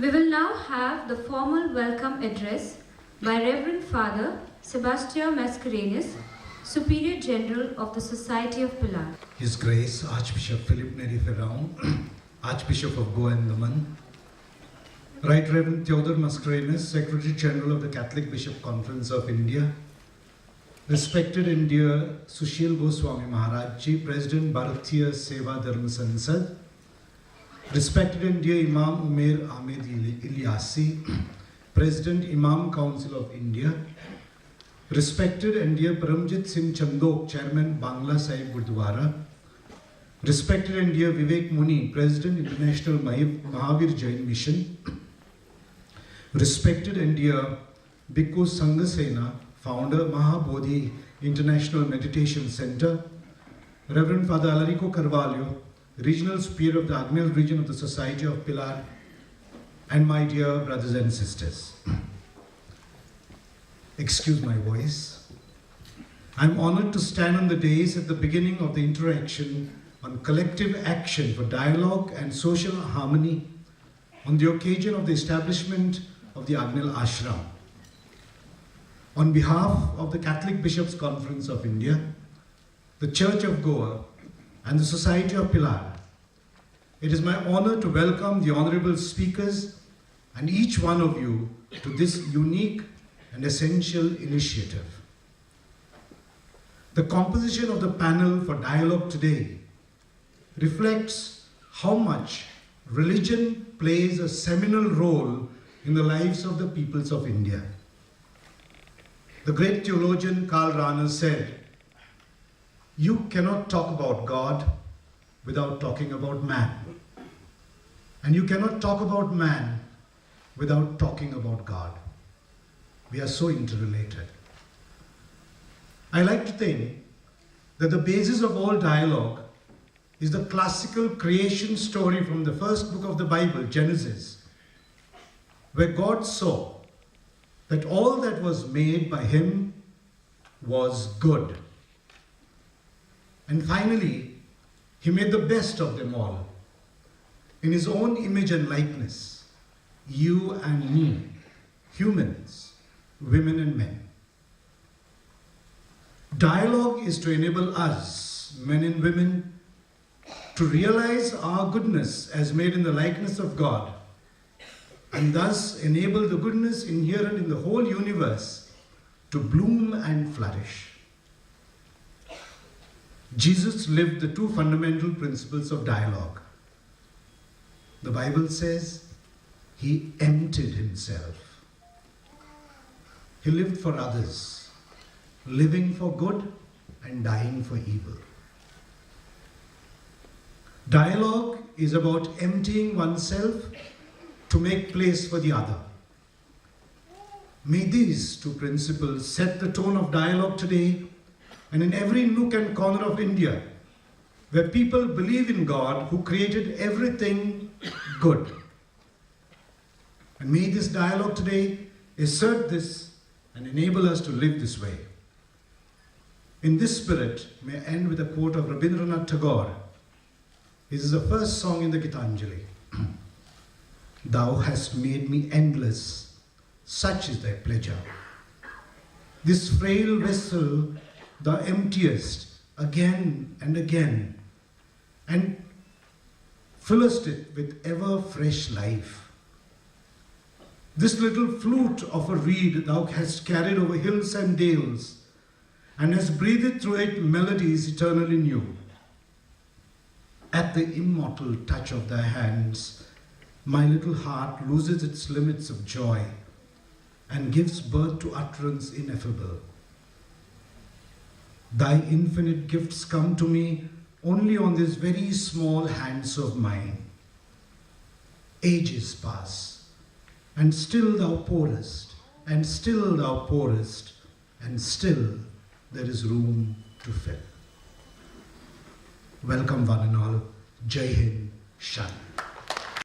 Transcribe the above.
We will now have the formal welcome address by Reverend Father Sebastian Mascarenas, Superior General of the Society of Pilar. His Grace Archbishop Philip Neri Ferrão, Archbishop of Goa and Daman, Right Reverend Theodore Mascarenas, Secretary General of the Catholic Bishop Conference of India, respected and dear Sushil Goswami Maharaj Ji, President Bharitya Seva Dharma Sansad, respected and dear Imam Umair Ahmed Ilyasi, President Imam Council of India, respected and dear Paramjit Singh Chandok, Chairman Bangla Sahib Gurdwara, respected and dear Vivek Muni, President International Mahavir Jain Mission, respected and dear Bhikkhu Sanghasena, Founder Mahabodhi International Meditation Center, Reverend Father Alarico Carvalho, Regional Superior of the Agnel region of the Society of Pilar, and my dear brothers and sisters. Excuse my voice. I'm honored to stand on the dais at the beginning of the interaction on collective action for dialogue and social harmony on the occasion of the establishment of the Agnel Ashram. On behalf of the Catholic Bishops' Conference of India, the Church of Goa, and the Society of Pilar, it is my honor to welcome the honorable speakers and each one of you to this unique and essential initiative. The composition of the panel for dialogue today reflects how much religion plays a seminal role in the lives of the peoples of India. The great theologian Karl Rahner said, "You cannot talk about God without talking about man. And you cannot talk about man without talking about God." We are so interrelated. I like to think that the basis of all dialogue is the classical creation story from the first book of the Bible, Genesis, where God saw that all that was made by him was good. And finally, he made the best of them all. In his own image and likeness, you and me, humans, women and men. Dialogue is to enable us, men and women, to realize our goodness as made in the likeness of God, and thus enable the goodness inherent in the whole universe to bloom and flourish. Jesus lived the two fundamental principles of dialogue. The Bible says he emptied himself. He lived for others, living for good and dying for evil. Dialogue is about emptying oneself to make place for the other. May these two principles set the tone of dialogue today and in every nook and corner of India, where people believe in God who created everything good. And may this dialogue today assert this and enable us to live this way. In this spirit, may I end with a quote of Rabindranath Tagore. This is the first song in the Gitanjali. "Thou hast made me endless, such is thy pleasure. This frail vessel thou emptiest again and again, and fillest it with ever fresh life. This little flute of a reed thou hast carried over hills and dales, and hast breathed through it melodies eternally new. At the immortal touch of thy hands, my little heart loses its limits of joy and gives birth to utterance ineffable. Thy infinite gifts come to me only on these very small hands of mine. Ages pass, and still thou pourest, and still thou pourest, and still there is room to fill." Welcome one and all. Jai Hind, Shan.